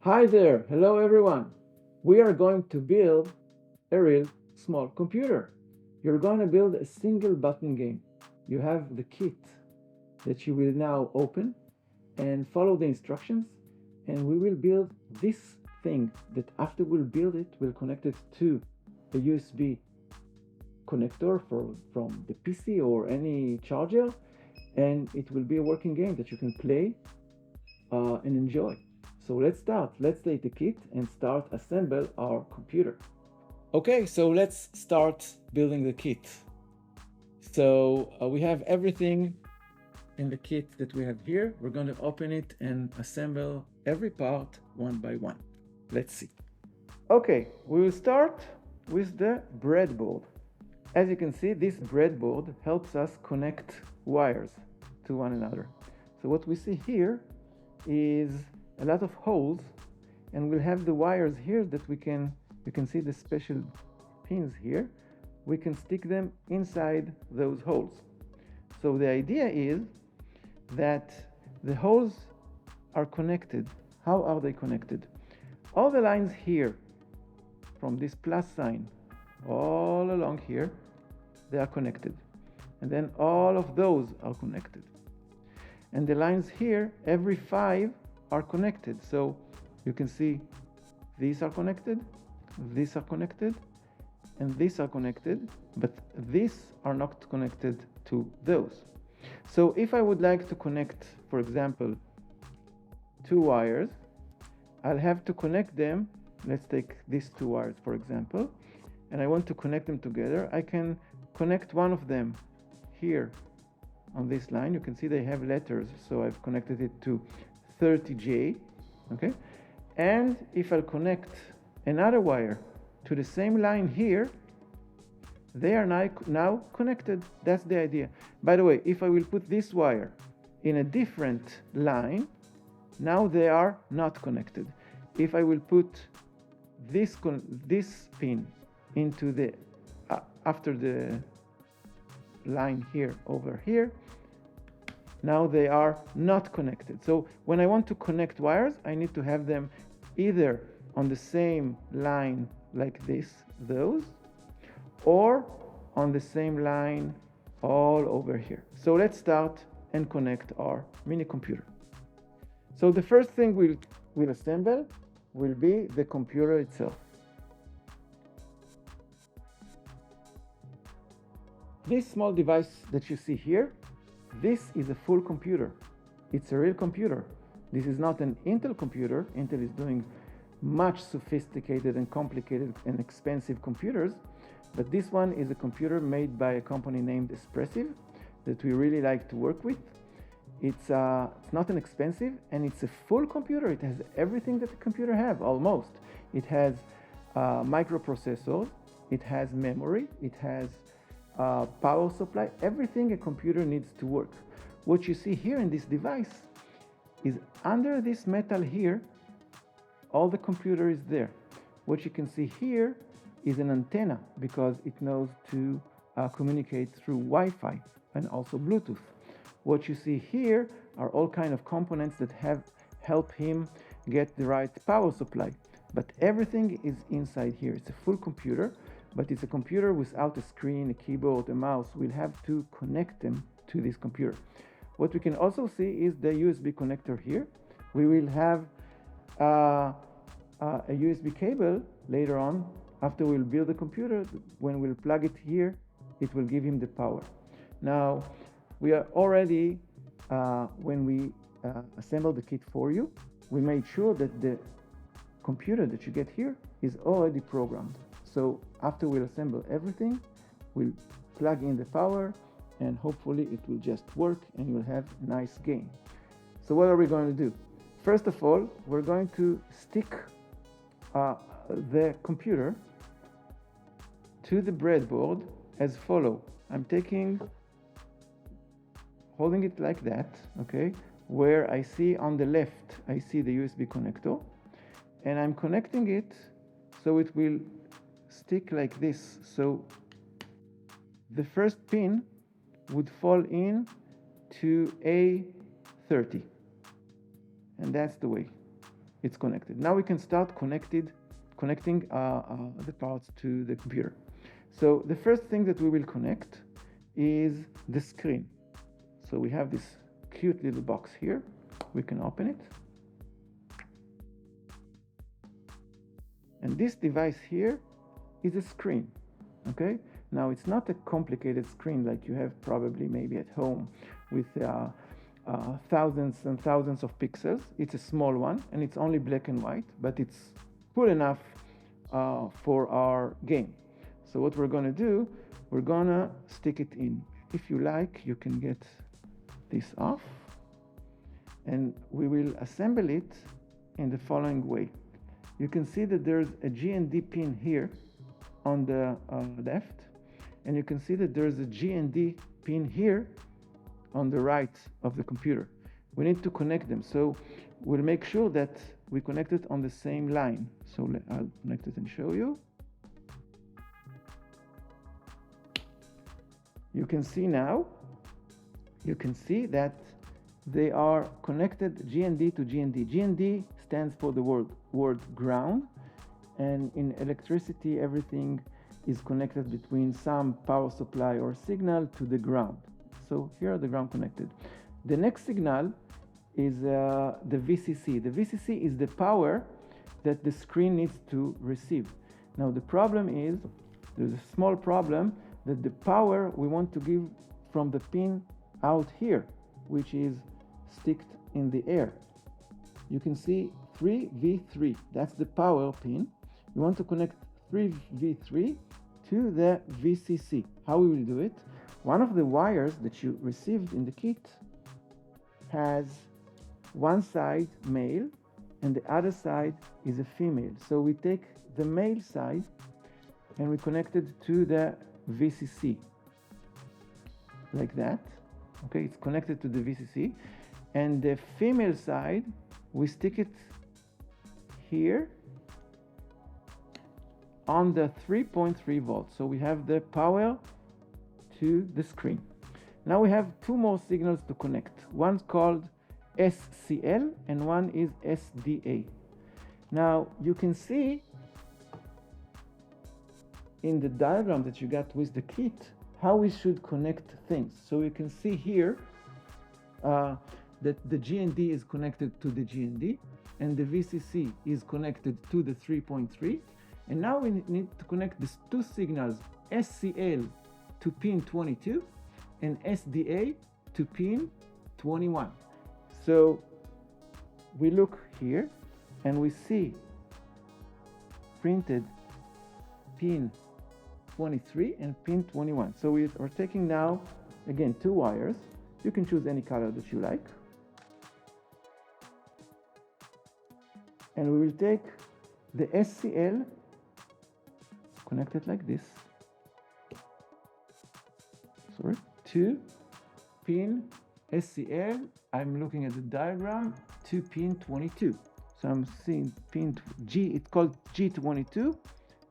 Hi there, hello everyone. We are going to build a real small computer. You're going to build a single button game. You have the kit that you will now open and follow the instructions, and we will build this thing that after we'll build it, we'll connect it to a USB connector from the PC or any charger, and it will be a working game that you can play and enjoy. So let's start. Let's take the kit and start assemble our computer. Okay, so let's start building the kit. So we have everything in the kit that we have here. We're going to open it and assemble every part one by one. Let's see. Okay, we will start with the breadboard. As you can see, this breadboard helps us connect wires to one another. So what we see here is a lot of holes, and we'll have the wires here that you can see the special pins here. We can stick them inside those holes. So the idea is that the holes are connected. How are they connected? All the lines here from this plus sign all along here, they are connected, and then all of those are connected, and the lines here, every 5 are connected. So you can see these are connected, these are connected, and these are connected, but these are not connected to those. So if I would like to connect, for example, 2 wires, I'll have to connect them. Let's take these 2 wires, for example, and I want to connect them together. I can connect one of them here on this line. You can see they have letters, so I've connected it to 30J, okay? And if I'll connect another wire to the same line here, they are now connected. That's the idea. By the way, if I will put this wire in a different line, now they are not connected. If I will put this pin into the after the line here over here, now they are not connected. So when I want to connect wires, I need to have them either on the same line like this, those, or on the same line all over here. So let's start and connect our mini computer. So the first thing we'll assemble will be the computer itself. This small device that you see here, this is a full computer. It's a real computer. This is not an Intel computer. Intel is doing much sophisticated and complicated and expensive computers, but this one is a computer made by a company named Espressive that we really like to work with. It's not an expensive, and it's a full computer. It has everything that a computer have, almost. It has microprocessors, it has memory, it has power supply, everything a computer needs to work. What you see here in this device is under this metal here, all the computer is there. What you can see here is an antenna, because it knows to communicate through Wi-Fi and also Bluetooth. What you see here are all kind of components that help him get the right power supply. But everything is inside here. It's a full computer, but it's a computer without a screen, a keyboard, a mouse. We'll have to connect them to this computer. What we can also see is the USB connector here. We will have a USB cable later on. After we'll build the computer, when we'll plug it here, it will give him the power. Now, we are already, when we assembled the kit for you, we made sure that the computer that you get here is already programmed. So after we'll assemble everything, we'll plug in the power, and hopefully it will just work and you'll have a nice game. So what are we going to do? First of all, we're going to stick the computer to the breadboard as follow. I'm holding it like that, okay? Where I see on the left, I see the USB connector, and I'm connecting it so it will stick like this. So the first pin would fall in to A30, and that's the way. it's connected. Now we can start connecting the parts to the computer. So the first thing that we will connect is the screen. So we have this cute little box here. We can open it. And this device here is a screen, okay? Now it's not a complicated screen like you have probably maybe at home with thousands and thousands of pixels. It's a small one and it's only black and white, but it's cool enough for our game. So what we're gonna do, we're gonna stick it in. If you like, you can get this off and we will assemble it in the following way. You can see that there's a G&D pin here on the left, and you can see that there's a G&D pin here on the right of the computer. We need to connect them, so we'll make sure that we connect it on the same line. So I'll connect it and show you. You can see now, you can see that they are connected G&D to G&D. G&D stands for the word ground, and in electricity everything is connected between some power supply or signal to the ground. So here are the ground connected. The next signal is the VCC. The VCC is the power that the screen needs to receive. Now the problem is, there's a small problem, that the power we want to give from the pin out here, which is sticked in the air. You can see 3V3, that's the power pin. We want to connect 3V3 to the VCC. How we will do it? One of the wires that you received in the kit has one side male and the other side is a female. So we take the male side and we connect it to the VCC like that. Okay, it's connected to the VCC, and the female side we stick it here on the 3.3 volts. So we have the power to the screen. Now we have two more signals to connect. One's called SCL and one is SDA. Now you can see in the diagram that you got with the kit how we should connect things. So you can see here that the G&D is connected to the G&D and the VCC is connected to the 3.3. And now we need to connect these two signals, SCL to pin 22 and SDA to pin 21. So we look here and we see printed pin 23 and pin 21. So we are taking now, again, two wires. You can choose any color that you like. And we will take the SCL, connect it like this, to pin SCL. I'm looking at the diagram to pin 22. So I'm seeing pin G, it's called G22,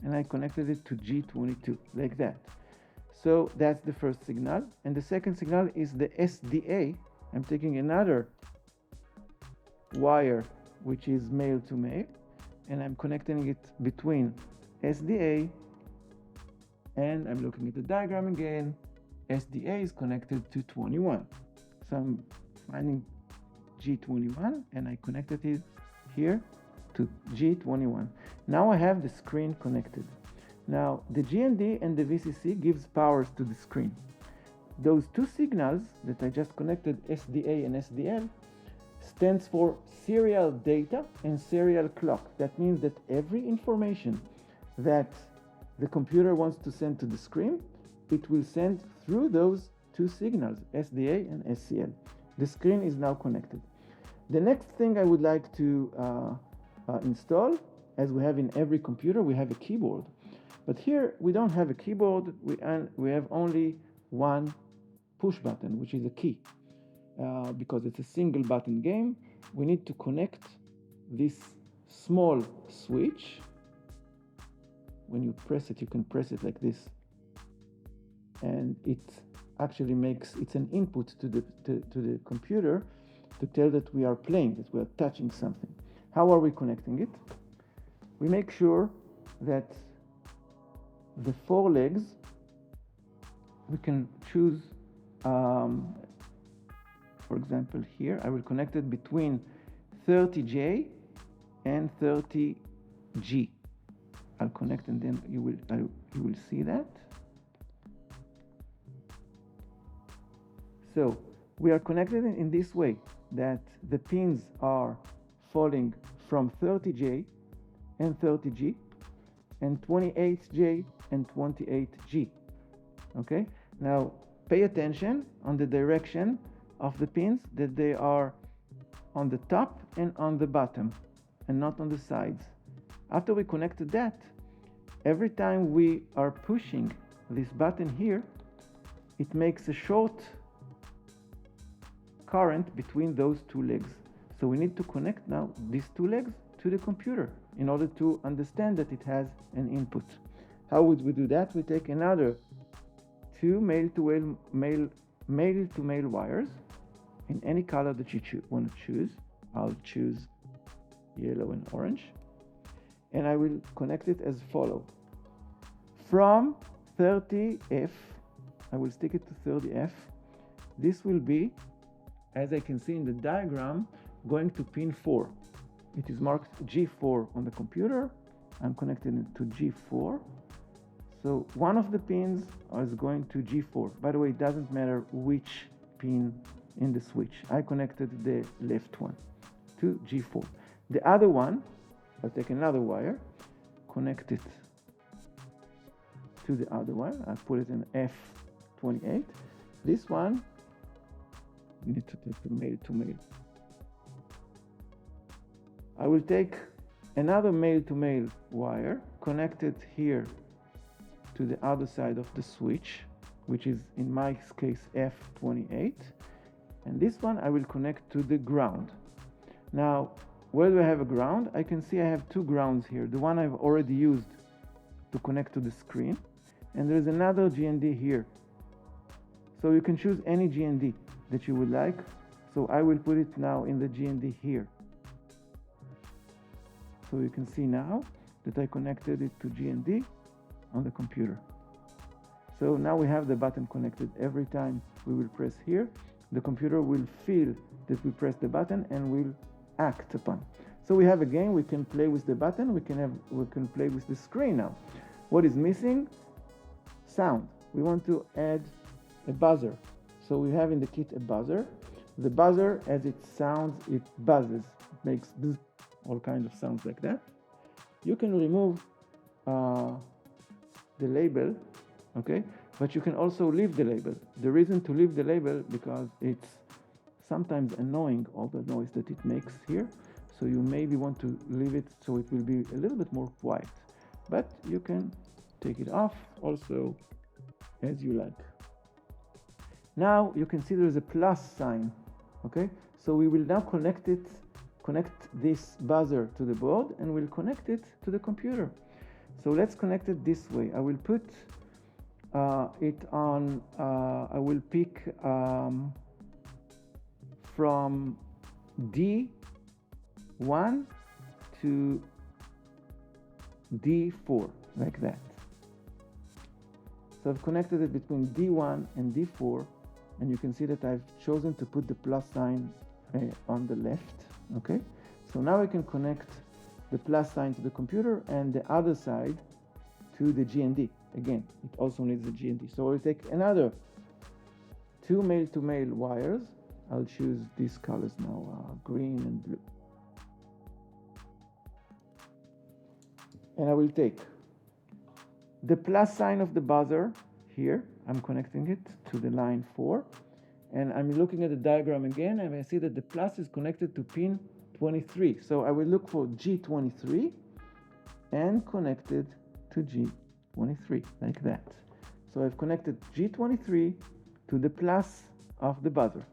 and I connected it to G22 like that. So that's the first signal. And the second signal is the SDA. I'm taking another wire, which is male to male, and I'm connecting it between SDA, and I'm looking at the diagram again. SDA is connected to 21. So I'm finding G21 and I connected it here to G21. Now I have the screen connected. Now the G&D and the VCC gives powers to the screen. Those two signals that I just connected, SDA and SDL, stands for serial data and serial clock. That means that every information that the computer wants to send to the screen, it will send through those two signals, SDA and SCL. The screen is now connected. The next thing I would like to install, as we have in every computer, we have a keyboard. But here we don't have a keyboard, we have only one push button, which is a key. Because it's a single button game, we need to connect this small switch. When you press it, you can press it like this, and it actually it's an input to the computer to tell that we are playing, that we are touching something. How are we connecting it? We make sure that the 4 legs, we can choose, for example, here, I will connect it between 30J and 30G. I'll connect and then you will see that. So we are connected in this way that the pins are falling from 30J and 30G and 28J and 28G. Okay, now pay attention on the direction of the pins, that they are on the top and on the bottom and not on the sides. After we connected that, every time we are pushing this button here, it makes a short current between those 2 legs. So we need to connect now these 2 legs to the computer in order to understand that it has an input. How would we do that? We take another 2 male-to-male wires in any color that you want to choose. I'll choose yellow and orange, and I will connect it as follow. From 30F, I will stick it to 30F. This will be, as I can see in the diagram, going to pin 4. It is marked G4 on the computer. I'm connecting it to G4. So one of the pins is going to G4. By the way, it doesn't matter which pin in the switch. I connected the left one to G4. The other one, I'll take another wire, connect it to the other one. I put it in F28. This one, you need to take the male to male. I will take another male to male wire, connect it here to the other side of the switch, which is in my case F28, and this one I will connect to the ground. Now, where do I have a ground? I can see I have 2 grounds here. The one I've already used to connect to the screen, and there's another GND here. So you can choose any GND that you would like. So I will put it now in the GND here. So you can see now that I connected it to GND on the computer. So now we have the button connected. Every time we will press here, the computer will feel that we press the button and will act upon. So we have a game. We can play with the button. We can play with the screen now. What is missing? Sound. We want to add a buzzer. So we have in the kit a buzzer. The buzzer, as it sounds, it buzzes. It makes bzz, all kinds of sounds like that. You can remove the label, okay? But you can also leave the label. The reason to leave the label, because it's sometimes annoying, all the noise that it makes here. So you maybe want to leave it so it will be a little bit more quiet. But you can take it off also as you like. Now you can see there's a plus sign, okay? So we will now connect this buzzer to the board, and we'll connect it to the computer. So let's connect it this way. I will put it on, I will pick from D1 to D4, like that. So I've connected it between D1 and D4, and you can see that I've chosen to put the plus sign on the left, okay? So now I can connect the plus sign to the computer and the other side to the GND. Again, it also needs the GND. So I'll take another 2 male-to-male wires. I'll choose these colors now, green and blue. And I will take the plus sign of the buzzer here. I'm connecting it to the line 4. And I'm looking at the diagram again, and I see that the plus is connected to pin 23. So I will look for G23 and connect it to G23, like that. So I've connected G23 to the plus of the buzzer.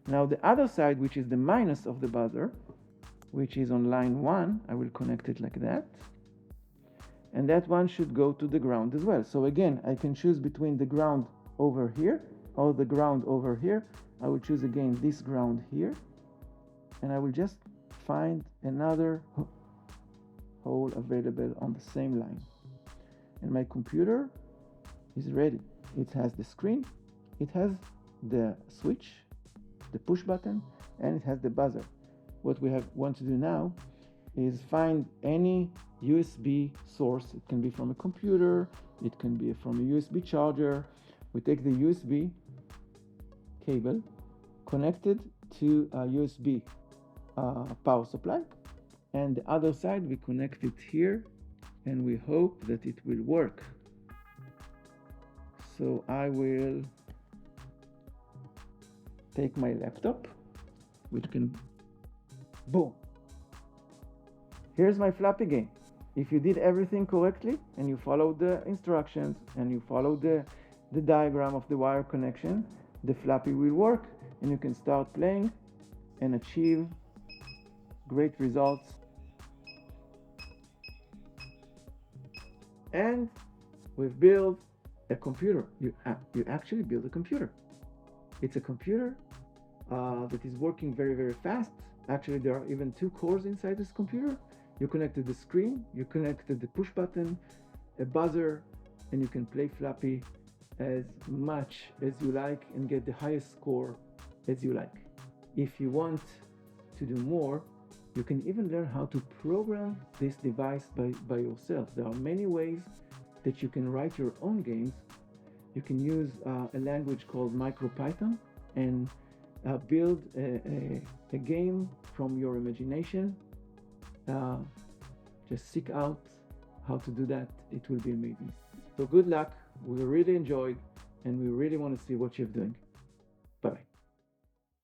Now the other side, which is the minus of the buzzer, which is on line 1, I will connect it like that. And that one should go to the ground as well. So again, I can choose between the ground over here or the ground over here. I will choose again this ground here, and I will just find another hole available on the same line. And my computer is ready. It has the screen, it has the switch, the push button, and it has the buzzer. What we want to do now is find any USB source. It can be from a computer, it can be from a USB charger. We take the USB cable connected to a USB power supply, and the other side we connect it here, and we hope that it will work. So I will take my laptop, which can, boom. Here's my Flappy game. If you did everything correctly and you followed the instructions and you followed the diagram of the wire connection, the Flappy will work and you can start playing and achieve great results. And we've built a computer. You actually build a computer. It's a computer that is working very, very fast. Actually, there are even 2 cores inside this computer. You connected the screen, you connected the push button, a buzzer, and you can play Flappy as much as you like and get the highest score as you like. If you want to do more, you can even learn how to program this device by yourself. There are many ways that you can write your own games. You can use a language called MicroPython and build a game from your imagination. Just seek out how to do that. It will be amazing. So good luck. We really enjoyed and we really want to see what you're doing.